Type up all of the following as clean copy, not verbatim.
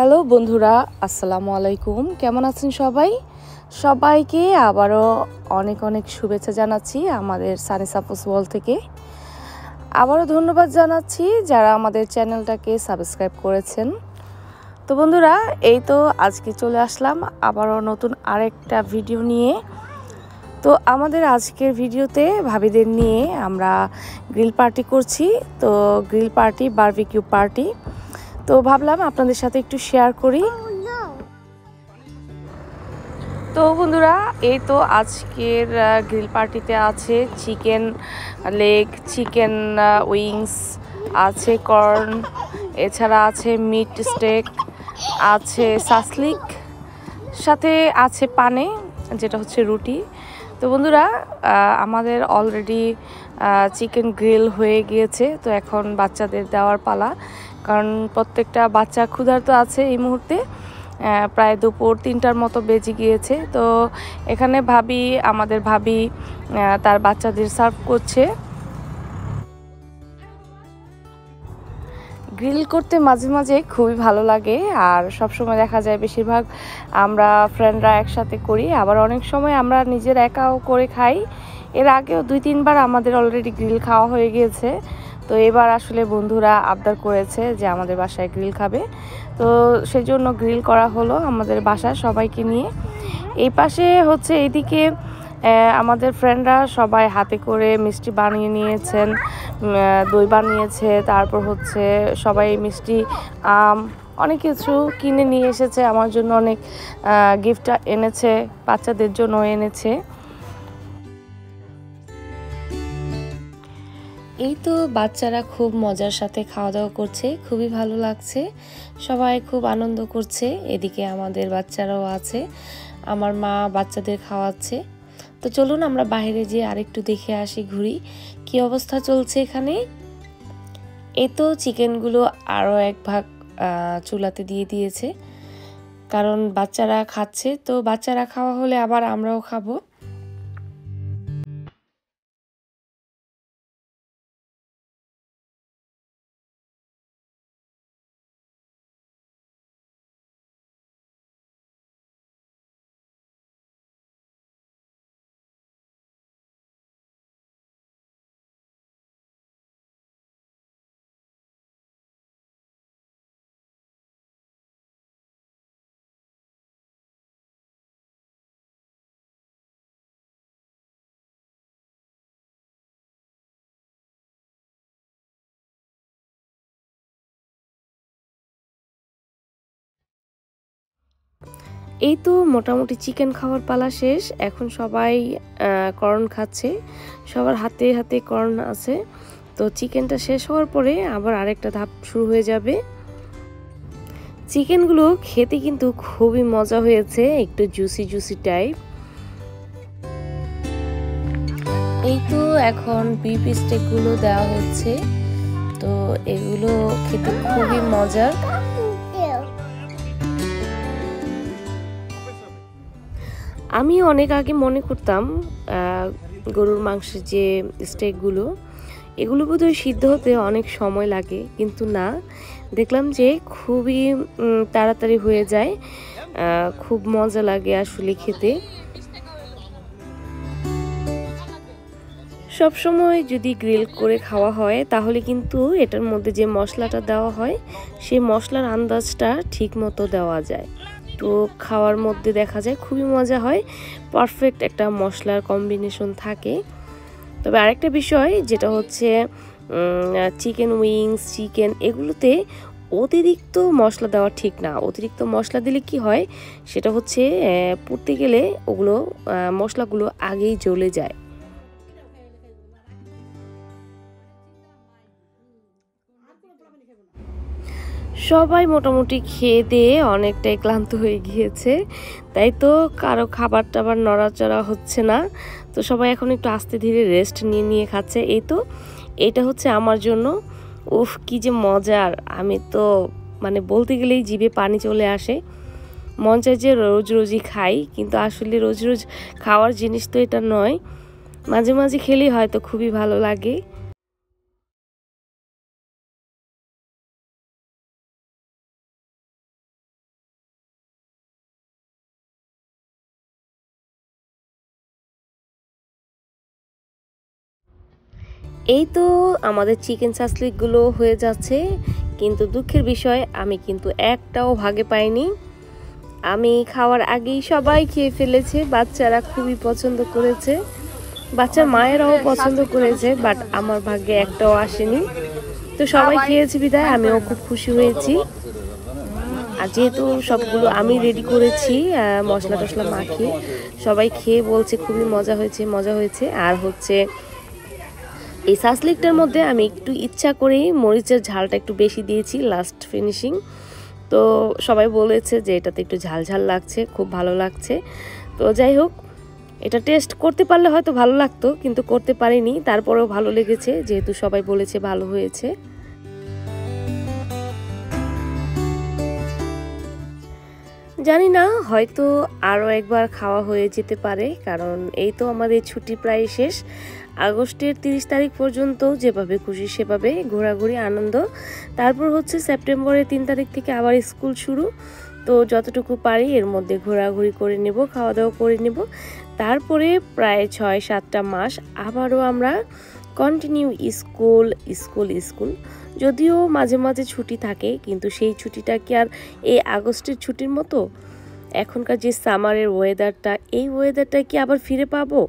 Hello বন্ধুরা, আসসালামু আলাইকুম। কেমন আছেন সবাই? সবাইকে আবারও অনেক অনেক শুভেচ্ছা জানাচ্ছি আমাদের সানি সাপোস ওয়ার্ল্ড থেকে। আবারও ধন্যবাদ জানাচ্ছি যারা আমাদের চ্যানেলটাকে সাবস্ক্রাইব করেছেন। তো বন্ধুরা, এই তো আজকে চলে আসলাম আবারও নতুন আরেকটা ভিডিও নিয়ে। তো আমাদের আজকের ভিডিওতে ভাবিদের নিয়ে আমরা গ্রিল পার্টি করছি। তো গ্রিল পার্টি, বারবিকিউ পার্টি। তো ভাবলাম আপনাদের সাথে একটু শেয়ার করি। তো বন্ধুরা, এই তো আজকের গ্রিল পার্টিতে আছে চিকেন লেগ, চিকেন উইংস, আছে কর্ন, এছাড়া আছে মিট স্টেক, আছে সাসলিক, সাথে আছে পানে যেটা হচ্ছে রুটি। তো বন্ধুরা, আমাদের অলরেডি চিকেন গ্রিল হয়ে গিয়েছে। তো এখন বাচ্চাদের দেওয়ার পালা, কারণ প্রত্যেকটা বাচ্চা ক্ষুধার্ত আছে এই মুহূর্তে। প্রায় দুপুর 3টার মতো বেজে গিয়েছে। তো এখানে আমাদের ভাবি তার বাচ্চাদের সার্ভ করছে। গ্রিল করতে মাঝে মাঝে খুবই ভালো লাগে, আর সব সময় দেখা যায় বেশিরভাগ আমরা ফ্রেন্ডরা একসাথে করি, আবার অনেক সময় আমরা নিজের একাও করে খাই। এর আগেও 2-3বার আমাদের অলরেডি গ্রিল খাওয়া হয়ে গিয়েছে। তো এবার আসলে বন্ধুরা আবদার করেছে যে আমাদের বাসায় গ্রিল খাবে, তো সেই জন্য গ্রিল করা হলো আমাদের বাসায় সবাইকে নিয়ে। এই পাশে হচ্ছে এইদিকে আমাদের ফ্রেন্ডরা সবাই হাতে করে মিষ্টি বানিয়ে নিয়েছেন, দই বানিয়েছে, তারপর হচ্ছে সবাই মিষ্টি, আম, অনেক কিছু কিনে নিয়ে এসেছে। আমার জন্য অনেক গিফট এনেছে, বাচ্চাদের জন্য এনেছে। এই তো বাচ্চারা খুব মজার সাথে খাওয়া দাওয়া করছে, খুবই ভালো লাগছে, সবাই খুব আনন্দ করছে। এদিকে আমাদের বাচ্চারাও আছে, আমার মা বাচ্চাদের খাওয়াচ্ছে। তো চলুন আমরা বাইরে যেয়ে আরেকটু দেখে আসি, ঘুরি কি অবস্থা চলছে এখানে। এই তো চিকেনগুলো আরও এক ভাগ চুলাতে দিয়ে দিয়েছে, কারণ বাচ্চারা খাচ্ছে। তো বাচ্চারা খাওয়া হলে আবার আমরাও খাবো। এই তো মোটামুটি চিকেন খাওয়ার পালা শেষ। এখন সবাই কর্ন খাচ্ছে, সবার হাতে হাতে কর্ন আছে। তো চিকেনটা শেষ হওয়ার পরে আবার আরেকটা ধাপ শুরু হয়ে যাবে। চিকেনগুলো খেতে কিন্তু খুবই মজা হয়েছে, একটু জুসি জুসি টাইপ। এই তো এখন বিফ স্টেকগুলো দেওয়া হচ্ছে, তো এগুলো খেতে খুবই মজার। আমি অনেক আগে মনে করতাম গরুর মাংসের যে স্টেকগুলো, এগুলো বোধহয় সিদ্ধ হতে অনেক সময় লাগে, কিন্তু না, দেখলাম যে খুবই তাড়াতাড়ি হয়ে যায়, খুব মজা লাগে আসলে খেতে। সব সময় যদি গ্রিল করে খাওয়া হয় তাহলে কিন্তু এটার মধ্যে যে মশলাটা দেওয়া হয় সেই মশলার আন্দাজটা ঠিক মতো দেওয়া যায়। তো খাওয়ার মধ্যে দেখা যায় খুবই মজা হয়, পারফেক্ট একটা মশলার কম্বিনেশন থাকে। তবে আরেকটা বিষয় যেটা হচ্ছে চিকেন উইংস, চিকেন, এগুলোতে অতিরিক্ত মশলা দেওয়া ঠিক না। অতিরিক্ত মশলা দিলে কি হয়, সেটা হচ্ছে পুড়তে গেলে ওগুলো মশলাগুলো আগেই জ্বলে যায়। সবাই মোটামুটি খেয়ে দিয়ে অনেকটাই ক্লান্ত হয়ে গিয়েছে, তাই তো কারো খাবার টাবার নড়াচড়া হচ্ছে না। তো সবাই এখন একটু আস্তে ধীরে রেস্ট নিয়ে নিয়ে খাচ্ছে। এই তো এটা হচ্ছে আমার জন্য, উফ কি যে মজার! আমি তো মানে বলতে গেলেই জিভে পানি চলে আসে, মন চায় যে রোজ রোজই খাই, কিন্তু আসলে রোজ রোজ খাওয়ার জিনিস তো এটা নয়, মাঝে মাঝে খেলেই হয়তো খুবই ভালো লাগে। এই তো আমাদের চিকেন সাসলিকগুলো হয়ে যাচ্ছে, কিন্তু দুঃখের বিষয় আমি কিন্তু একটাও ভাগে পাইনি। আমি খাওয়ার আগেই সবাই খেয়ে ফেলেছে, বাচ্চারা খুবই পছন্দ করেছে, বাচ্চার মায়েরাও পছন্দ করেছে, বাট আমার ভাগ্যে একটাও আসেনি। তো সবাই খেয়েছে বিদায় আমিও খুব খুশি হয়েছি। আর যেহেতু সবগুলো আমি রেডি করেছি মশলা টশলা মাখিয়ে, সবাই খেয়ে বলছে খুবই মজা হয়েছে মজা হয়েছে। আর হচ্ছে এই সাসলিকটার মধ্যে আমি একটু ইচ্ছা করেই মরিচের ঝালটা একটু বেশি দিয়েছি লাস্ট ফিনিশিং। তো সবাই বলেছে যে এটাতে একটু ঝাল ঝাল লাগছে, খুব ভালো লাগছে। তো যাই হোক, এটা টেস্ট করতে পারলে হয়তো ভালো লাগতো, কিন্তু করতে পারিনি, তারপরেও ভালো লেগেছে যেহেতু সবাই বলেছে ভালো হয়েছে। জানি না, হয়তো আরও একবার খাওয়া হয়ে যেতে পারে, কারণ এই তো আমাদের ছুটি প্রায় শেষ। আগস্টের 30 তারিখ পর্যন্ত যেভাবে খুশি সেভাবে ঘোরাঘুরি আনন্দ, তারপর হচ্ছে সেপ্টেম্বরের 3 তারিখ থেকে আবার স্কুল শুরু। তো যতটুকু পারি এর মধ্যে ঘোরাঘুরি করে নেব, খাওয়া দাওয়া করে নেব, তারপরে প্রায় 6-7টা মাস আবারও আমরা কন্টিনিউ স্কুল স্কুল স্কুল। যদিও মাঝে মাঝে ছুটি থাকে, কিন্তু সেই ছুটিটা কি আর এই আগস্টের ছুটির মতো? এখনকার যে সামারের ওয়েদারটা, এই ওয়েদারটা কি আবার ফিরে পাবো?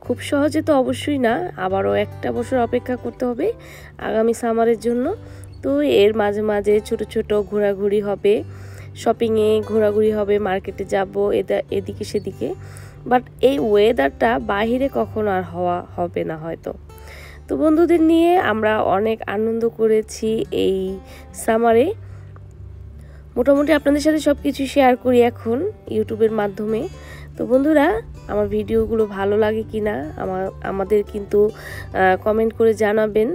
খুব সহজে তো অবশ্যই না, আবারও একটা বছর অপেক্ষা করতে হবে আগামী সামারের জন্য। তো এর মাঝে মাঝে ছোট ছোট ঘোরাঘুরি হবে, শপিংয়ে ঘোরাঘুরি হবে, মার্কেটে যাব এদিকে সেদিকে। বাট এই ওয়েদারটা বাহিরে কখনো আর হবে না হয়তো। তো বন্ধুদের নিয়ে আমরা অনেক আনন্দ করেছি এই সামারে। মোটামুটি আপনাদের সাথে সব কিছু শেয়ার করি এখন ইউটিউবের মাধ্যমে। তো বন্ধুরা, আমার ভিডিওগুলো ভালো লাগে কিনা আমাদের কিন্তু কমেন্ট করে জানাবেন।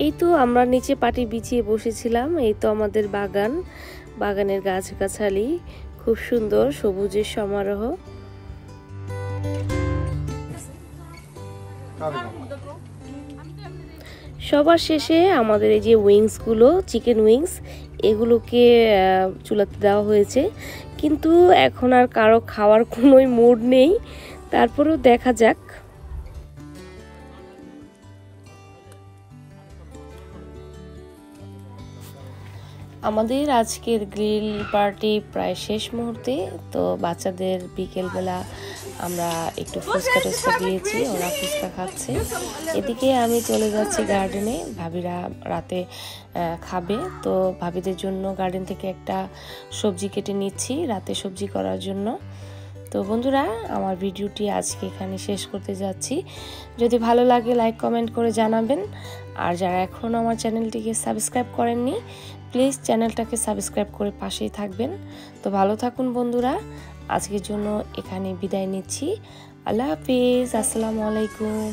এই তো আমরা নিচে পাটি বিছিয়ে বসেছিলাম। এই তো আমাদের বাগানের গাছগাছালি, খুব সুন্দর সবুজের সমারোহ। সবার শেষে আমাদের এই যে উইংসগুলো, চিকেন উইংস, এগুলোকে চুলাতে দেওয়া হয়েছে, কিন্তু এখন আর কারো খাওয়ার কোনোই মুড নেই, তারপরেও দেখা যাক। আমাদের আজকের গ্রিল পার্টি প্রায় শেষ মুহূর্তে। তো বাচ্চাদের বিকেলবেলা আমরা একটু ফুচকা টুচকা দিয়েছি, ওরা ফুচকা খাচ্ছে। এদিকে আমি চলে যাচ্ছি গার্ডেনে, ভাবিরা রাতে খাবে, তো ভাবিদের জন্য গার্ডেন থেকে একটা সবজি কেটে নিচ্ছি রাতে সবজি করার জন্য। তো বন্ধুরা, আমার ভিডিওটি আজকে এখানে শেষ করতে যাচ্ছি। যদি ভালো লাগে লাইক কমেন্ট করে জানাবেন, আর যারা এখনও আমার চ্যানেলটিকে সাবস্ক্রাইব করেননি প্লিজ চ্যানেলটাকে সাবস্ক্রাইব করে পাশেই থাকবেন। তো ভালো থাকুন বন্ধুরা, আজকের জন্য এখানে বিদায় নিচ্ছি। আল্লাহ হাফিজ, আসসালামু আলাইকুম।